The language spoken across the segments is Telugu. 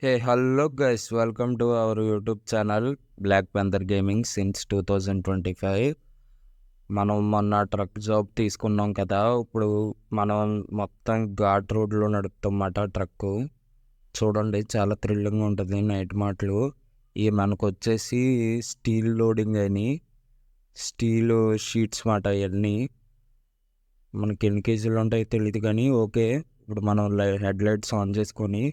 Hey, hello guys, welcome to our YouTube channel Black Panther Gaming since 2025. మనం మొన్న ట్రక్ జాబ్ తీసుకున్నాం కదా. ఇప్పుడు మనం మొత్తం ఘాట్ రోడ్లో నడుపుతామన్నమాట ట్రక్కు. చూడండి, చాలా థ్రిల్లింగ్ ఉంటుంది నైట్ మాటలు. మనకు వచ్చేసి స్టీల్ లోడింగ్ అని స్టీల్ షీట్స్ మాట. ఇవన్నీ మనకి ఎన్ని కేజీలు ఉంటాయో తెలియదు కానీ ఓకే. ఇప్పుడు మనం హెడ్ లైట్స్ ఆన్ చేసుకొని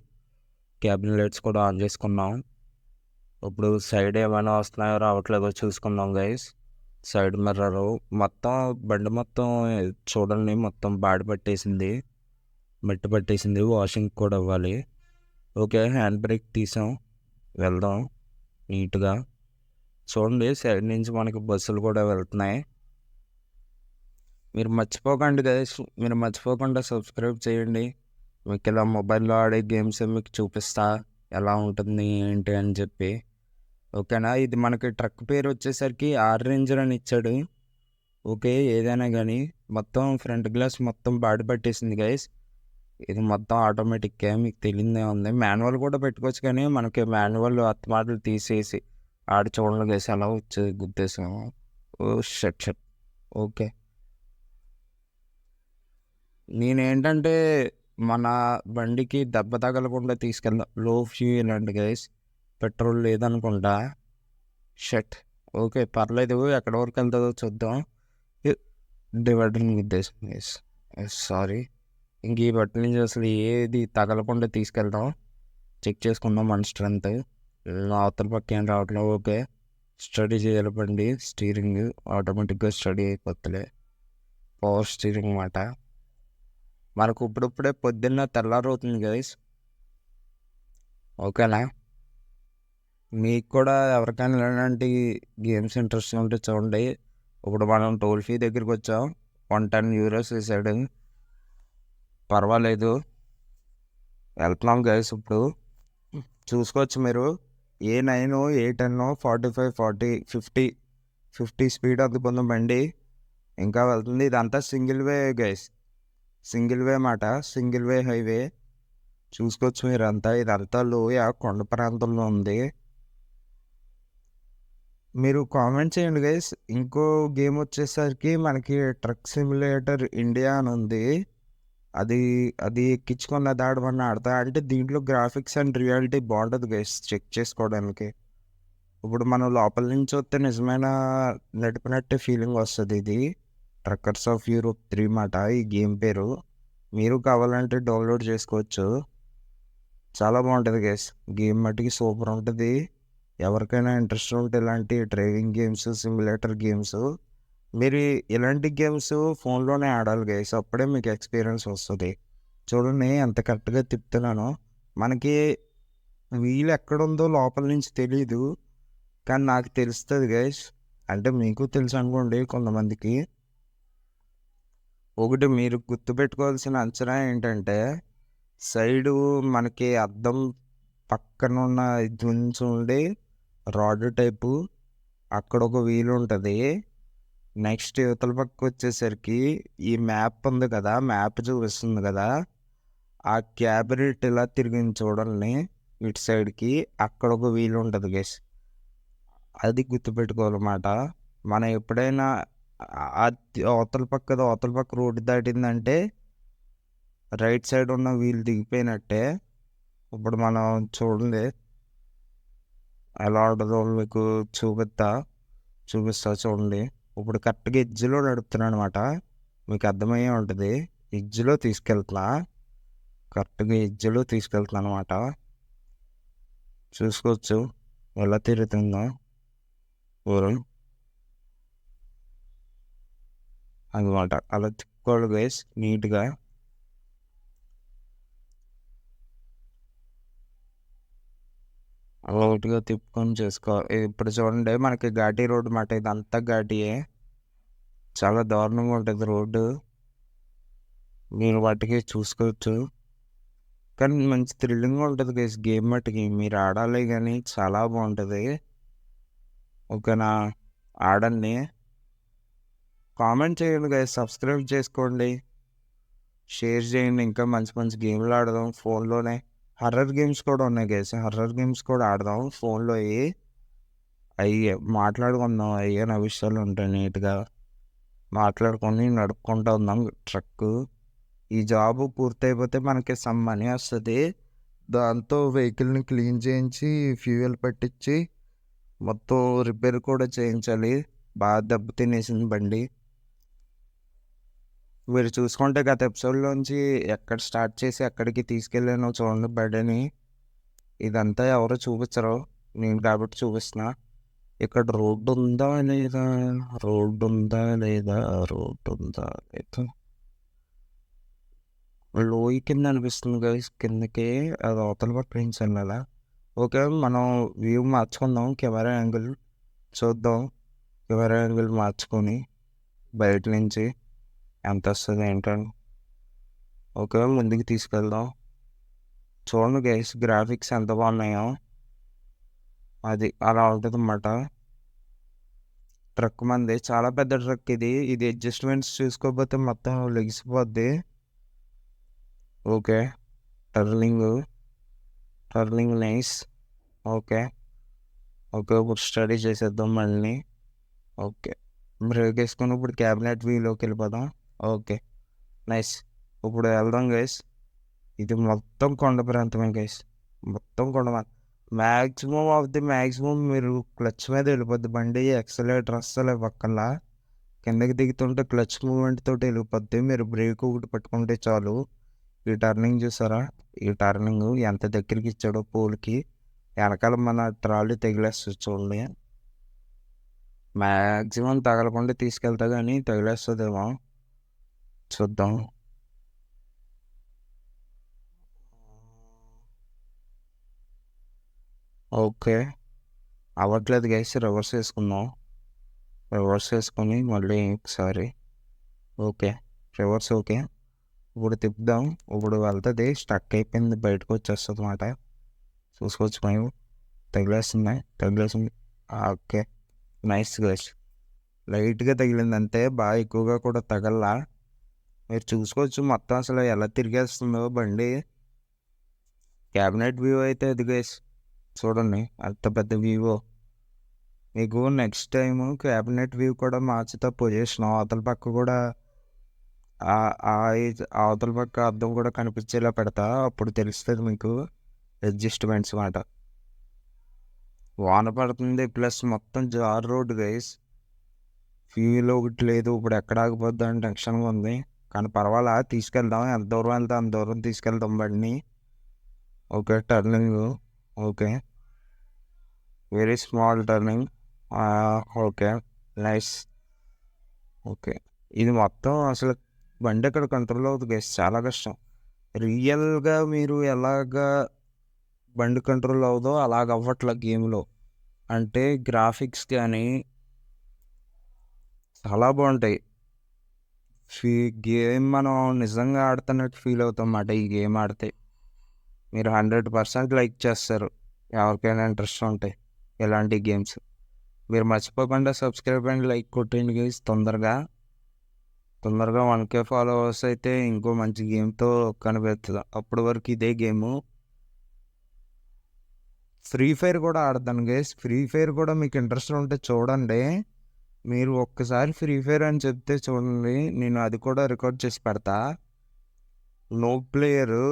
క్యాబిన్ లైట్స్ కూడా ఆన్ చేసుకున్నాం. ఇప్పుడు సైడ్ ఏమైనా వస్తున్నాయో రావట్లేదో చూసుకుందాం గైస్. సైడ్ మిర్రర్ మొత్తం బండి మొత్తం చూడండి, మొత్తం బాడి పట్టేసింది, మట్టి పట్టేసింది. వాషింగ్ కూడా ఇవ్వాలి. ఓకే, హ్యాండ్ బ్రేక్ తీసాం, వెళ్దాం నీట్గా. చూడండి, సైడ్ నుంచి మనకి బస్సులు కూడా వెళ్తున్నాయి. మీరు మర్చిపోకండి గైస్, మీరు మర్చిపోకుండా సబ్స్క్రైబ్ చేయండి. మీకు ఇలా మొబైల్లో ఆడే గేమ్స్ మీకు చూపిస్తా ఎలా ఉంటుంది ఏంటి అని చెప్పి. ఓకేనా. ఇది మనకి ట్రక్ పేరు వచ్చేసరికి ఆర్ రేంజర్ అని ఇచ్చాడు. ఓకే, ఏదైనా కానీ మొత్తం ఫ్రంట్ గ్లాస్ మొత్తం బాడి పట్టేసింది గైస్. ఇది మొత్తం ఆటోమేటిక్గా, మీకు తెలియదే ఉంది. మాన్యువల్ కూడా పెట్టుకోవచ్చు కానీ మనకి మాన్యువల్ అత్తమాటలు తీసేసి ఆడి చూడండి గైస్ అలా వచ్చేది గుద్దేశాము. ఓ షట్ షట్. ఓకే, నేనేంటంటే మన బండికి దెబ్బ తగలకుండా తీసుకెళ్దాం. లో ఫ్యూయల్ అండి గైస్, పెట్రోల్ లేదనుకుంటా. షట్. ఓకే, పర్లేదు, ఎక్కడి వరకు వెళ్తుందో చూద్దాం. డివైడర్ ఉద్దేశం గైస్, సారీ. ఇంక ఈ బట్టి నుంచి అసలు ఏది తగలకుండా తీసుకెళ్దాం. చెక్ చేసుకుందాం మన స్ట్రెంత్. అవతల పక్క ఏం రావట్లేదు. ఓకే, స్టడీ చేయాలి బండి. స్టీరింగ్ ఆటోమేటిక్గా స్టడీ అయిపోతలే. పవర్ స్టీరింగ్ మాట. మనకు ఇప్పుడిప్పుడే పొద్దున్న తెల్లారవుతుంది గైస్. ఓకేనా. మీకు కూడా ఎవరికైనా ఇలాంటి గేమ్స్ ఇంట్రెస్ట్ ఉంటే చూడండి. ఇప్పుడు మనం టోల్ ఫీ దగ్గరికి వచ్చాం. 110 euros వేసాడు. పర్వాలేదు, వెళ్తున్నాం గైస్. ఇప్పుడు చూసుకోవచ్చు మీరు. A9 A10 45 40 50 స్పీడ్ అందుకున్న బండి ఇంకా వెళ్తుంది. ఇదంతా single way guys, single way మాట, సింగిల్ వే హైవే. చూసుకోవచ్చు మీరంతా. ఇదంతా లోయ, కొండ ప్రాంతంలో ఉంది. మీరు కామెంట్ చేయండి గైస్. ఇంకో గేమ్ వచ్చేసరికి మనకి ట్రక్ సిమ్యులేటర్ ఇండియా అని ఉంది. అది అది ఎక్కించుకున్న దాడమని ఆడతా. అంటే దీంట్లో గ్రాఫిక్స్ అండ్ రియాలిటీ బాగుంటుంది గైస్, చెక్ చేసుకోవడానికి. ఇప్పుడు మనం లోపల నుంచి వస్తే నిజమైన నడిపినట్టే ఫీలింగ్ వస్తుంది. ఇది ట్రక్కర్స్ ఆఫ్ యూరోప్ 3 మాట ఈ గేమ్ పేరు. మీరు కావాలంటే డౌన్లోడ్ చేసుకోవచ్చు. చాలా బాగుంటుంది గైస్, గేమ్ మట్టుకి సూపర్ ఉంటుంది. ఎవరికైనా ఇంట్రెస్ట్ ఉంటే ఇలాంటి డ్రైవింగ్ గేమ్స్, సిమ్యులేటర్ గేమ్స్, మీరు ఇలాంటి గేమ్స్ ఫోన్లోనే ఆడాలి గైస్. అప్పుడే మీకు ఎక్స్పీరియన్స్ వస్తుంది. చూడండి ఎంత కరెక్ట్గా తిప్పుతున్నాను. మనకి వీల్ ఎక్కడుందో లోపల నుంచి తెలీదు, కానీ నాకు తెలుస్తుంది గైస్. అంటే మీకు తెలుసు అనుకోండి కొంతమందికి. ఒకటి మీరు గుర్తుపెట్టుకోవాల్సిన అంచనా ఏంటంటే, సైడు మనకి అద్దం పక్కన ఉన్న నుంచి ఉండి రాడ్ టైపు అక్కడ ఒక వీల్ ఉంటుంది. నెక్స్ట్ యువతల పక్క వచ్చేసరికి ఈ మ్యాప్ ఉంది కదా, మ్యాప్ చూపిస్తుంది కదా, ఆ క్యాబినెట్ ఇలా తిరిగింది చూడండి ఇటు సైడ్కి, అక్కడ ఒక వీల్ ఉంటుంది గైస్. అది గుర్తుపెట్టుకోవాలన్నమాట. మనం ఎప్పుడైనా అవతల పక్క రోడ్డు దాటిందంటే రైట్ సైడ్ ఉన్న వీల్ దిగిపోయినట్టే. ఇప్పుడు మనం చూడండి ఎలా ఉంటుందో మీకు చూపిస్తా చూడండి. ఇప్పుడు కరెక్ట్గా ఎడ్జ్లో నడుపుతున్నాను అనమాట. మీకు అర్థమయ్యే ఉంటుంది. ఎడ్జ్లో కరెక్ట్గా ఎడ్జ్లో తీసుకెళ్తున్నా అనమాట. చూసుకోవచ్చు ఎలా తిరుగుతుందో ఊరు అనమాట. అలా తిప్పుకోవాలి గైస్ నీట్గా. అలా ఒకటిగా తిప్పుకొని చేసుకోవాలి. ఇప్పుడు చూడండి మనకి ఘాటీ రోడ్డు మాట. ఇదంతా ఘాటీయే, చాలా దారుణంగా ఉంటుంది రోడ్డు. మీరు వాటికి చూసుకోవచ్చు, కానీ మంచి థ్రిల్లింగ్గా ఉంటుంది గైస్ గేమ్ మట్టుకి. మీరు ఆడాలి కానీ చాలా బాగుంటుంది. ఓకేనా, ఆడండి. కామెంట్ చేయండి గైస్, సబ్స్క్రైబ్ చేసుకోండి, షేర్ చేయండి. ఇంకా మంచి మంచి గేమ్లు ఆడదాం ఫోన్లోనే. హర్రర్ గేమ్స్ కూడా ఉన్నాయి గైస్. హర్రర్ గేమ్స్ కూడా ఆడదాం ఫోన్లో. అయ్యే మాట్లాడుకుందాం. అయ్యే నా విషయాలు ఉంటాయి నీట్గా మాట్లాడుకొని నడుపుకుంటూ ఉందాం ట్రక్. ఈ జాబ్ పూర్తయిపోతే మనకి సమ్ మనీ వస్తుంది. దాంతో వెహికల్ని క్లీన్ చేయించి ఫ్యూయల్ పెట్టించి మొత్తం రిపేర్ కూడా చేయించాలి. బాగా దెబ్బ తినేసింది బండి. మీరు చూసుకుంటే గత ఎపిసోడ్లోంచి ఎక్కడ స్టార్ట్ చేసి ఎక్కడికి తీసుకెళ్ళానో చూడండి బండిని. ఇదంతా ఎవరో చూపించరు, నేను కాబట్టి చూపిస్తున్నా. ఇక్కడ రోడ్డు ఉందా లేదా, రోడ్డు ఉందా లేదా, రోడ్డు ఉందా లేదా. లోయ కింద అనిపిస్తుంది గైస్ కిందకి. అది అవతల పక్క నుంచి వెళ్ళాలా. ఓకే, మనం వ్యూ మార్చుకుందాం. కెమెరా యాంగిల్ చూద్దాం. కెమెరా యాంగిల్ మార్చుకొని బయట నుంచి ఎంత వస్తుంది ఏంటని. ఓకే, ముందుకు తీసుకెళ్దాం. చూడండి గైస్ గ్రాఫిక్స్ ఎంత బాగున్నాయో. అది అలా ఉంటుంది అన్నమాట. ట్రక్ మంది చాలా పెద్ద ట్రక్ ఇది. అడ్జస్ట్మెంట్స్ చూసుకోకపోతే మొత్తం లెగిసిపోద్ది. Okay, turning nice. ఓకే ఇప్పుడు స్టడీ చేసేద్దాం మళ్ళీ. ఓకే, బ్రేక్ వేసుకొని ఇప్పుడు క్యాబినెట్ వ్యూలోకి వెళ్ళిపోదాం. Okay nice. ఇప్పుడు వెళ్దాం గైస్. ఇది మొత్తం కొండ ప్రాంతమే గైస్, మొత్తం కొండ. మ్యాక్సిమం మీరు క్లచ్ మీద వెళ్ళిపోద్ది బండి. ఎక్సలేటర్ అస్సలు పక్కన కిందకి దిగుతుంటే క్లచ్ మూమెంట్ తోటి వెళ్ళిపోద్ది. మీరు బ్రేక్ ఒకటి పట్టుకుంటే చాలు. ఈ టర్నింగ్ చూసారా, ఈ టర్నింగ్ ఎంత దగ్గరికి ఇచ్చాడో పోల్కి. వెనకాల మన ట్రాలీ తగిలేస్తుంది చూడండి. మ్యాక్సిమం తగలకుండా తీసుకెళ్తా కానీ తగిలేస్తుందేమో చూద్దాం. ఓకే అవ్వట్లేదు గైస్. రివర్స్ వేసుకొని మళ్ళీ ఒకసారి. Okay reverse. ఓకే ఇప్పుడు తిప్పుదాం. ఇప్పుడు వెళ్తుంది. స్టక్ అయిపోయింది, బయటకు వచ్చేస్తుంది అన్నమాట. చూసుకోవచ్చు మేము. తగిలేస్తుంది. Okay nice guys. లైట్గా తగిలింది అంతే, బాగా ఎక్కువగా కూడా తగల్లా. మీరు చూసుకోవచ్చు మొత్తం అసలు ఎలా తిరిగేస్తుందో బండి. క్యాబినెట్ వ్యూ అయితే అది గైస్ చూడండి, అంత పెద్ద వ్యూ. మీకు నెక్స్ట్ టైం క్యాబినెట్ వ్యూ కూడా మార్చుతా పొజిషన్. అవతల పక్క కూడా అవతల పక్క అద్దం కూడా కనిపించేలా పెడతా. అప్పుడు తెలుస్తుంది మీకు అడ్జస్ట్మెంట్స్ మాట. వాన పడుతుంది, ప్లస్ మొత్తం జార్ రోడ్ గైస్. ఫ్యూల్ ఒకటి లేదు. ఇప్పుడు ఎక్కడ ఆగిపోద్దా అని టెన్షన్గా ఉంది. కానీ పర్వాలా, తీసుకెళ్దాం. ఎంత దూరం వెళ్తే అంత దూరం తీసుకెళ్తాం బండిని. Okay turning. Okay very small turning. Okay nice. Okay ఇది మొత్తం అసలు బండి ఎక్కడ కంట్రోల్ అవుతుంది గైస్, చాలా కష్టం. రియల్గా మీరు ఎలాగా బండి కంట్రోల్ అవుదో అలాగ అవ్వట్ల గేమ్లో. అంటే గ్రాఫిక్స్ కానీ చాలా బాగుంటాయి. గేమ్ మనం నిజంగా ఆడుతున్నట్టు ఫీల్ అవుతాం అన్నమాట. ఈ గేమ్ ఆడితే మీరు 100% లైక్ చేస్తారు. ఎవరికైనా ఇంట్రెస్ట్ ఉంటాయి ఇలాంటి గేమ్స్. మీరు మర్చిపోకుండా సబ్స్క్రైబ్ అండ్ లైక్ కొట్టండి గైస్. తొందరగా 1K ఫాలోవర్స్ అయితే ఇంకో మంచి గేమ్తో కనిపెడుతుంది. అప్పటి వరకు ఇదే గేము. ఫ్రీ ఫైర్ కూడా ఆడతాను గైస్. ఫ్రీ ఫైర్ కూడా మీకు ఇంట్రెస్ట్ ఉంటే చూడండి. మీరు ఒక్కసారి ఫ్రీ ఫైర్ అని చెప్తే చూడండి, నేను అది కూడా రికార్డ్ చేసి పెడతా. నో ప్లేయరు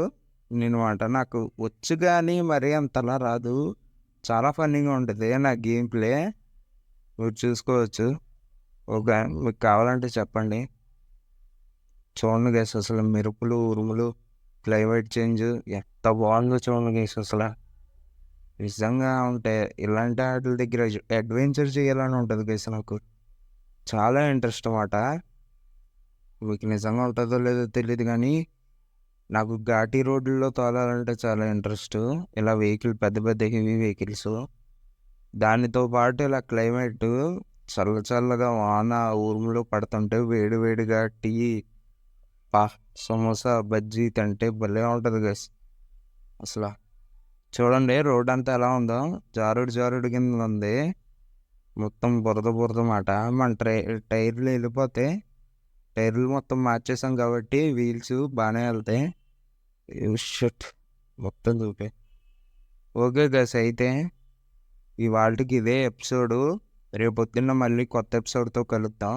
నేను మాట. నాకు వచ్చు కానీ మరీ అంతలా రాదు. చాలా ఫన్నీగా ఉంటుంది నా గేమ్ ప్లే, మీరు చూసుకోవచ్చు. ఓకే మీకు కావాలంటే చెప్పండి. చూడండి గైస్ అసలు మెరుపులు ఉరుములు, క్లైమేట్ చేంజ్ ఎంత బాగుందో చూడండి గైస్. అసలు నిజంగా ఉంటే ఇలాంటి వాటి దగ్గర అడ్వెంచర్ చేయాలని ఉంటుంది గైస్. నాకు చాలా ఇంట్రెస్ట్ అన్నమాట. మీకు నిజంగా ఉంటుందో లేదో తెలియదు కానీ నాకు ఘాటీ రోడ్లలో తోలాలంటే చాలా ఇంట్రెస్ట్. ఇలా పెద్ద పెద్ద హెవీ వెహికల్స్. దానితో పాటు ఇలా క్లైమేట్ చల్లగా వాన ఊరుములో పడుతుంటే వేడిగా టీ, సమోసా, బజ్జీ తింటే భలే ఉంటుంది గైస్. అసలు చూడండి రోడ్ అంతా ఎలా ఉందో, జారుడు కింద ఉంది. మొత్తం బురద మాట. మన టైర్లు వెళ్ళిపోతే, టైర్లు మొత్తం మార్చేసాం కాబట్టి వీల్స్ బాగానే వెళ్తాయి. షట్ మొత్తం చూపే. ఓకే గైస్, అయితే ఇవాళకి ఇదే ఎపిసోడు. రేపొద్దున్న మళ్ళీ కొత్త ఎపిసోడ్తో కలుద్దాం.